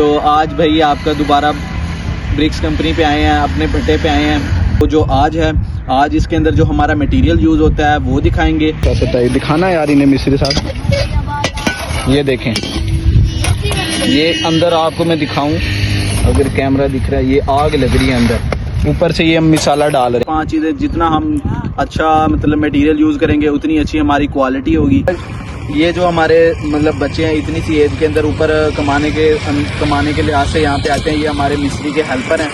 तो आज भाई आपका दोबारा ब्रिक्स कंपनी पे आए हैं, अपने भट्टे पे आए हैं। तो जो आज है, आज इसके अंदर जो हमारा मटेरियल यूज़ होता है वो दिखाएंगे। कैसे दिखाना यार इन्हें मिस्त्री साहब, ये देखें, ये अंदर आपको मैं दिखाऊं अगर कैमरा दिख रहा है, ये आग लग रही है अंदर, ऊपर से ये हम मिसाला डाल रहे हैं। 5 चीज़ें जितना हम अच्छा मतलब मटेरियल यूज़ करेंगे उतनी अच्छी हमारी क्वालिटी होगी। ये जो हमारे मतलब बच्चे हैं इतनी सी एज के अंदर ऊपर कमाने के लिहाज से यहाँ पे आते हैं, ये हमारे मिस्त्री के हेल्पर हैं।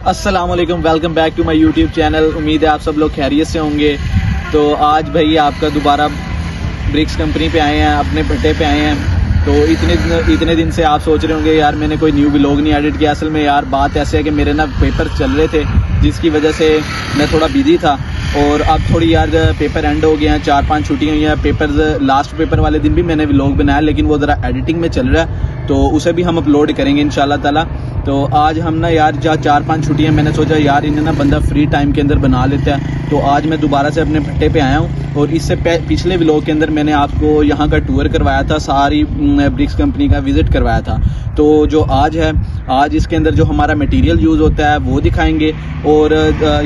अस्सलाम वालेकुम, welcome back to my YouTube channel. उम्मीद है आप सब लोग खैरियत से होंगे। तो आज भाई आपका दोबारा ब्रिक्स कंपनी पे आए हैं, अपने भट्टे पे आए हैं। तो इतने दिन से आप सोच रहे होंगे यार मैंने कोई न्यू व्लॉग नहीं एडिट किया। असल में यार बात ऐसे है कि मेरे ना पेपर चल रहे थे, जिसकी वजह से मैं थोड़ा बिजी था। और अब थोड़ी यार पेपर एंड हो गए हैं, 4-5 छुट्टियाँ हुई हैं। पेपर लास्ट पेपर वाले दिन भी मैंने व्लॉग बनाया, लेकिन वो ज़रा एडिटिंग में चल रहा है, तो उसे भी हम अपलोड करेंगे इंशाल्लाह ताला। तो आज हम ना यार जहाँ 4-5 छुट्टियाँ, मैंने सोचा यार इन्हें ना बंदा फ्री टाइम के अंदर बना लेता है। तो आज मैं दोबारा से अपने भट्टे पे आया हूँ। और इससे पिछले व्लॉग के अंदर मैंने आपको यहाँ का टूर करवाया था, सारी ब्रिक्स कंपनी का विजिट करवाया था। तो जो आज है, आज इसके अंदर जो हमारा मटेरियल यूज़ होता है वो दिखाएंगे। और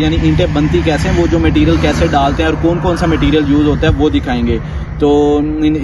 यानी ईंटें बनती कैसे हैं, वो जो मटेरियल कैसे डालते हैं और कौन कौन सा मटेरियल यूज़ होता है वो दिखाएंगे। तो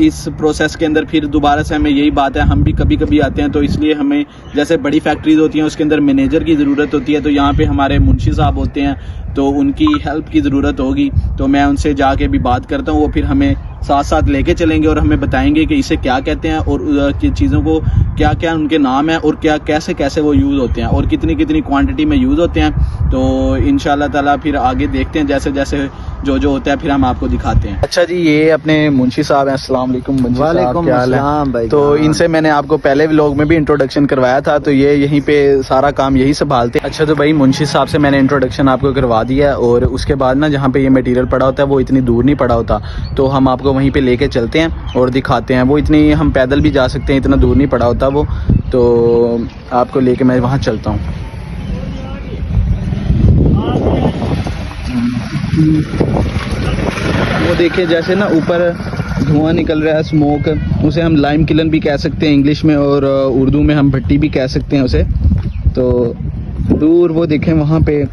इस प्रोसेस के अंदर फिर दोबारा से हमें यही बात है, हम भी कभी कभी आते हैं, तो इसलिए हमें जैसे बड़ी फैक्ट्रीज होती हैं उसके अंदर मैनेजर की ज़रूरत होती है। तो यहाँ पे हमारे मुंशी साहब होते हैं, तो उनकी हेल्प की ज़रूरत होगी। तो मैं उनसे जाके भी बात करता हूँ, वो फिर हमें साथ साथ लेके चलेंगे और हमें बताएंगे कि इसे क्या कहते हैं और चीज़ों को क्या क्या उनके नाम है और क्या कैसे कैसे वो यूज़ होते हैं और कितनी कितनी क्वांटिटी में यूज़ होते हैं। तो इंशाल्लाह ताला फिर आगे देखते हैं, जैसे जैसे जो होता है फिर हम आपको दिखाते हैं। अच्छा जी, ये अपने मुंशी साहब हैं। अस्सलाम वालेकुम मुंशी साहब, क्या हाल है? तो इनसे मैंने आपको पहले व्लॉग में भी इंट्रोडक्शन करवाया था, तो ये यहीं पे सारा काम यही संभालते हैं। अच्छा, तो भाई मुंशी साहब से मैंने इंट्रोडक्शन आपको करवा दिया, और उसके बाद ना जहाँ पे ये मटेरियल पड़ा होता है वो इतनी दूर नहीं पड़ा होता, तो हम आपको वहीं पे लेके चलते हैं और दिखाते हैं। वो इतनी हम पैदल भी जा सकते हैं, इतना दूर नहीं पड़ा होता वो। तो आपको लेके मैं वहाँ चलता हूँ। वो देखिए जैसे ना ऊपर धुआं निकल रहा है, स्मोक, उसे हम लाइम किलन भी कह सकते हैं इंग्लिश में, और उर्दू में हम भट्टी भी कह सकते हैं उसे। तो दूर वो देखें वहाँ पे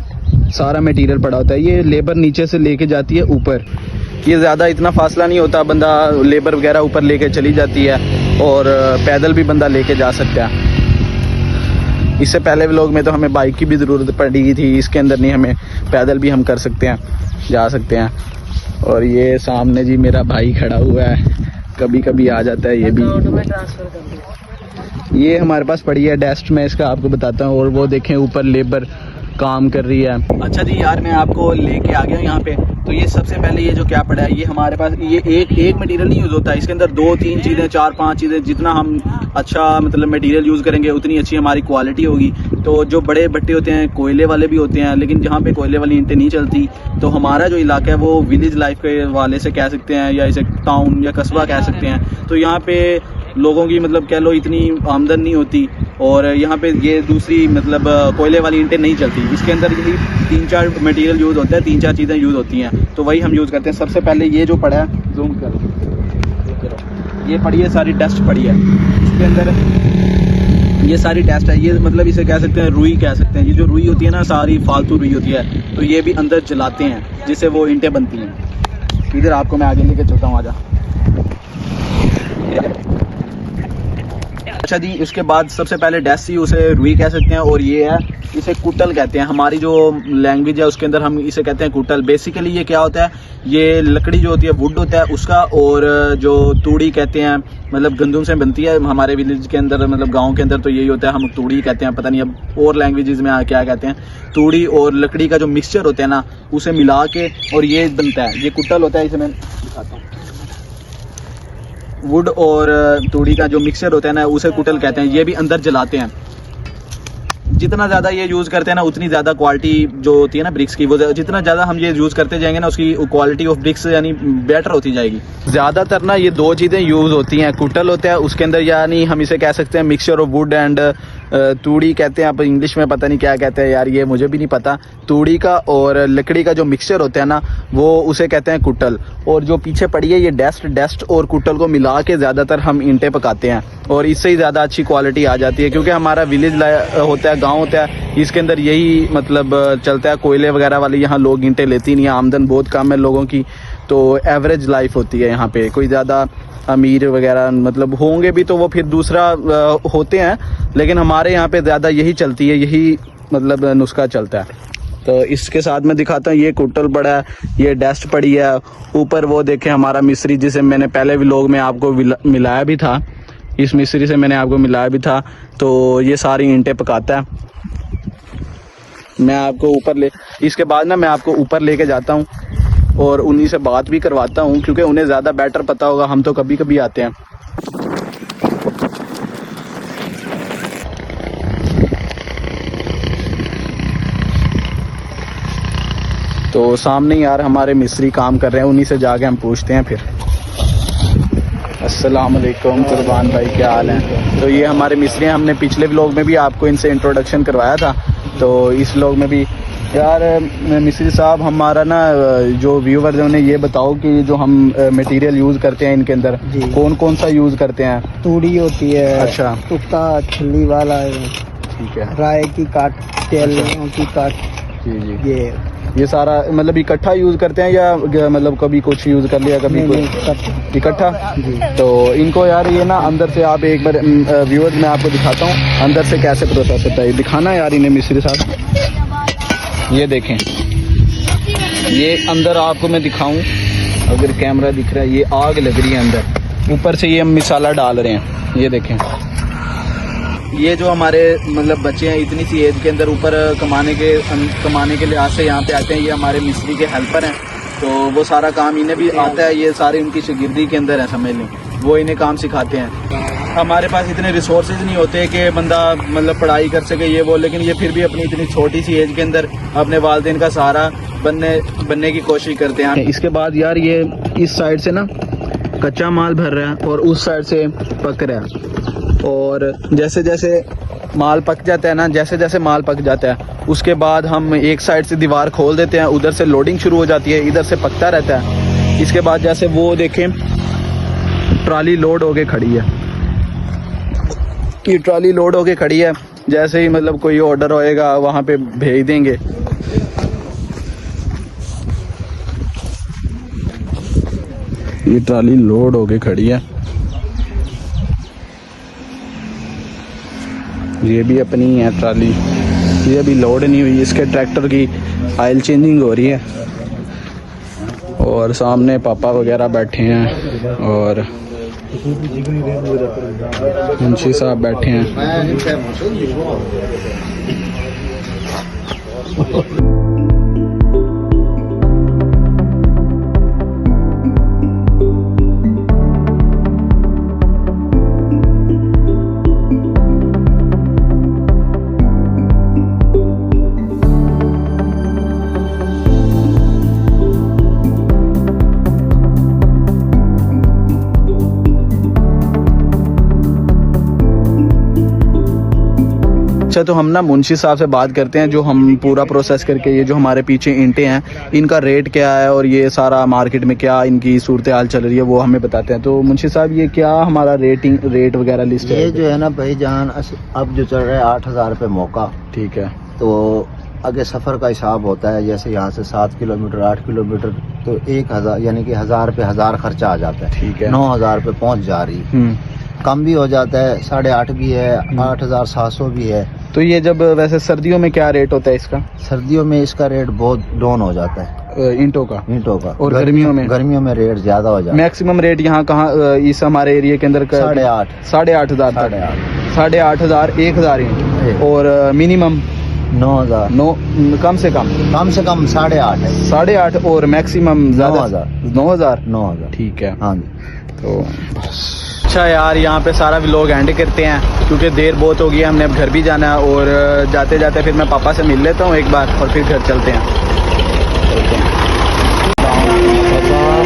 सारा मटेरियल पड़ा होता है। ये लेबर नीचे से लेके जाती है ऊपर, ये ज़्यादा इतना फासला नहीं होता, बंदा लेबर वगैरह ऊपर लेके चली जाती है और पैदल भी बंदा लेके जा सकता है। इससे पहले व्लॉग में तो हमें बाइक की भी ज़रूरत पड़ी थी, इसके अंदर नहीं, हमें पैदल भी हम कर सकते हैं, जा सकते हैं। और ये सामने जी मेरा भाई खड़ा हुआ है, कभी कभी आ जाता है ये भी। ये हमारे पास पड़ी है डेस्ट में, इसका आपको बताता हूँ। और वो देखें ऊपर लेबर काम कर रही है। अच्छा जी यार, मैं आपको लेके आ गया हूँ यहाँ पे। तो ये सबसे पहले ये जो क्या पड़ा है, ये हमारे पास ये एक मटेरियल नहीं यूज़ होता है, इसके अंदर 2-3 चीज़ें, 4-5 चीज़ें, जितना हम अच्छा मतलब मटेरियल यूज़ करेंगे उतनी अच्छी हमारी क्वालिटी होगी। तो जो बड़े भट्टे होते हैं कोयले वाले भी होते हैं, लेकिन जहाँ पे कोयले वाली ईंटें नहीं चलती, तो हमारा जो इलाका है वो विलेज लाइफ के वाले से कह सकते हैं, या इसे टाउन या कस्बा कह सकते हैं। तो यहाँ पे लोगों की मतलब कह लो इतनी आमदन नहीं होती, और यहाँ पे ये दूसरी मतलब कोयले वाली ईंटें नहीं चलती। इसके अंदर यही 3-4 मटेरियल यूज़ होता है, 3-4 चीज़ें यूज़ होती हैं, तो वही हम यूज़ करते हैं। सबसे पहले ये जो पड़ा है, जूम करो, ये पड़ी है, सारी डस्ट पड़ी है इसके अंदर, ये सारी डस्ट है। ये मतलब इसे कह सकते हैं रुई कह सकते हैं। ये जो रुई होती है ना, सारी फालतू रुई होती है, तो ये भी अंदर जलाते हैं जिससे वो ईंटें बनती हैं। इधर आपको मैं आगे लेके चलता हूँ, आजा। अच्छा जी, उसके बाद सबसे पहले डस्ट ही, उसे रुई कह सकते हैं, और ये है, इसे कुटल कहते हैं। हमारी जो लैंग्वेज है उसके अंदर हम इसे कहते हैं कुटल। बेसिकली ये क्या होता है, ये लकड़ी जो होती है, वुड होता है उसका, और जो तूड़ी कहते हैं मतलब गंदम से बनती है हमारे विलेज के अंदर, मतलब गांव के अंदर तो यही होता है, हम तूड़ी कहते हैं। पता नहीं अब और लैंग्वेजेस में क्या कहते हैं। तूड़ी और लकड़ी का जो मिक्सचर होता है ना, उसे मिला के और ये बनता है, ये कुटल होता है। इसे मैं दिखाता हूँ। वुड और तूड़ी का जो मिक्सचर होता है ना, उसे कुटल कहते हैं। ये भी अंदर जलाते हैं। जितना ज़्यादा ये यूज़ करते हैं ना उतनी ज़्यादा क्वालिटी जो होती है ना ब्रिक्स की, वो जितना ज़्यादा हम ये यूज़ करते जाएंगे ना उसकी क्वालिटी ऑफ ब्रिक्स यानी बेटर होती जाएगी। ज़्यादातर ना ये दो चीज़ें यूज़ होती हैं, कुटल होता है उसके अंदर, यानी हम इसे कह सकते हैं मिक्सचर ऑफ वुड एंड तूड़ी कहते हैं, आप इंग्लिश में पता नहीं क्या कहते हैं यार, ये मुझे भी नहीं पता। तूड़ी का और लकड़ी का जो मिक्सचर होता है ना वो उसे कहते हैं कुटल। और जो पीछे पड़ी है ये डस्ट और कुटल को मिला के ज़्यादातर हम ईंटें पकाते हैं और इससे ही ज़्यादा अच्छी क्वालिटी आ जाती है, क्योंकि हमारा विलेज होता है, गाँव होता है, इसके अंदर यही मतलब चलता है। कोयले वगैरह वाले यहाँ लोग ईंटें लेती नहीं है, आमदन बहुत कम है लोगों की, तो एवरेज लाइफ होती है यहाँ पे। कोई ज़्यादा अमीर वगैरह मतलब होंगे भी तो वो फिर दूसरा होते हैं, लेकिन हमारे यहाँ पे ज़्यादा यही चलती है, यही मतलब नुस्खा चलता है। तो इसके साथ मैं दिखाता हूँ, ये कुटल पड़ा है, ये डस्ट पड़ी है, ऊपर वो देखें हमारा मिस्त्री जिसे मैंने पहले व्लॉग में आपको मिलाया भी था, इस मिस्त्री से मैंने आपको मिलाया भी था, तो ये सारी ईंटें पकाता है। मैं आपको ऊपर इसके बाद ना मैं आपको ऊपर लेके जाता हूँ और उन्हीं से बात भी करवाता हूँ, क्योंकि उन्हें ज़्यादा बेटर पता होगा, हम तो कभी कभी आते हैं। तो सामने यार हमारे मिस्त्री काम कर रहे हैं, उन्हीं से जाके हम पूछते हैं फिर। अस्सलाम वालेकुम कुर्बान भाई, क्या हाल है? तो ये हमारे मिस्त्री हैं, हमने पिछले व्लॉग में भी आपको इनसे इंट्रोडक्शन करवाया था, तो इस व्लॉग में भी यार मिस्त्री साहब हमारा ना जो व्यूवर्स हैं उन्हें ये बताओ कि जो हम मटेरियल यूज़ करते हैं इनके अंदर कौन कौन सा यूज़ करते हैं? तूड़ी होती है, अच्छा, टुकता छल्ली वाला है, ठीक है, राय की काट, तेलों की काट, जी जी, ये सारा मतलब इकट्ठा यूज़ करते हैं या मतलब कभी कुछ यूज़ कर लिया कभी कुछ इकट्ठा? तो इनको यार ये ना अंदर से आप एक बार व्यूअर्स मैं आपको दिखाता हूँ अंदर से कैसे प्रोसेस होता है, दिखाना यार इन्हें मिस्त्री साहब। ये देखें, ये अंदर आपको मैं दिखाऊं अगर कैमरा दिख रहा है, ये आग लग रही है अंदर, ऊपर से ये हम मसाला डाल रहे हैं, ये देखें। ये जो हमारे मतलब बच्चे हैं इतनी सी एज के अंदर ऊपर कमाने के लिहाज से यहाँ पे आते हैं, ये हमारे मिस्त्री के हेल्पर हैं, तो वो सारा काम इन्हें भी आता है, ये सारे उनकी शागिर्दी के अंदर है, समझ लें, वो इन्हें काम सिखाते हैं। हमारे पास इतने रिसोर्सेज नहीं होते कि बंदा मतलब पढ़ाई कर सके ये वो, लेकिन ये फिर भी अपनी इतनी छोटी सी एज के अंदर अपने वालिदैन का सहारा बनने की कोशिश करते हैं। इसके बाद यार ये इस साइड से ना कच्चा माल भर रहा है और उस साइड से पक रहा है, और जैसे जैसे माल पक जाता है ना, जैसे जैसे माल पक जाता है उसके बाद हम एक साइड से दीवार खोल देते हैं, उधर से लोडिंग शुरू हो जाती है, इधर से पकता रहता है। इसके बाद जैसे वो देखें ट्राली लोड होके खड़ी है, ये ट्राली लोड होके खड़ी है, जैसे ही मतलब कोई ऑर्डर होएगा वहाँ पे भेज देंगे। ये ट्राली लोड होके खड़ी है, ये भी अपनी है ट्राली, ये अभी लोड नहीं हुई, इसके ट्रैक्टर की ऑयल चेंजिंग हो रही है, और सामने पापा वगैरह बैठे हैं और मुंशी साहब बैठे हैं। अच्छा, तो हम ना मुंशी साहब से बात करते हैं, जो हम पूरा प्रोसेस करके ये जो हमारे पीछे ईंटें हैं इनका रेट क्या है और ये सारा मार्केट में क्या इनकी सूरत हाल चल रही है वो हमें बताते हैं। तो मुंशी साहब ये क्या हमारा रेट वगैरह लिस्ट है? ये जो है ना भाईजान अब जो चल रहा है 8,000 रुपये मौका, ठीक है। तो आगे सफ़र का हिसाब होता है, जैसे यहाँ से 7 किलोमीटर 8 किलोमीटर तो 1,000 यानी कि 1,000 रुपये 1,000 खर्चा आ जाता है, ठीक है। 9,000 रुपये पहुँच जा रही, कम भी हो जाता है, 8,500 भी है, 8,700 भी है। तो ये जब वैसे सर्दियों में क्या रेट होता है इसका? सर्दियों में इसका रेट बहुत डाउन हो जाता है ईंटों का। और गर्मियों में रेट ज्यादा हो जाता है। मैक्सिमम रेट यहाँ कहाँ इस हमारे एरिया के अंदर? 8,500 8,500 1,000 ईंट, और मिनिमम 9,000 कम से कम 8,500 है, 8,500 और मैक्सिमम 9,000 9,000 ठीक है। हाँ, तो अच्छा यार, यहाँ पे सारा व्लॉग एंड करते हैं क्योंकि देर बहुत हो गई है, हमने अब घर भी जाना है। और जाते जाते फिर मैं पापा से मिल लेता हूँ एक बार और फिर घर चलते हैं।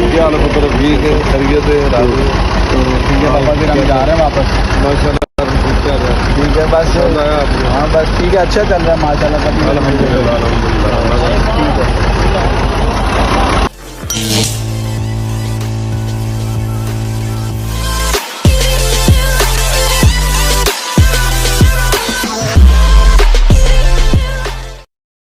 क्या हाल है पुत्र? ठीक है, खैरियत है? ठीक है पापा, फिर हम जा रहे हैं वापस। ठीक है बस, हाँ बस ठीक है, अच्छा चल रहा है माशाल्लाह। अल्हम्दुलिल्लाह। ठीक है।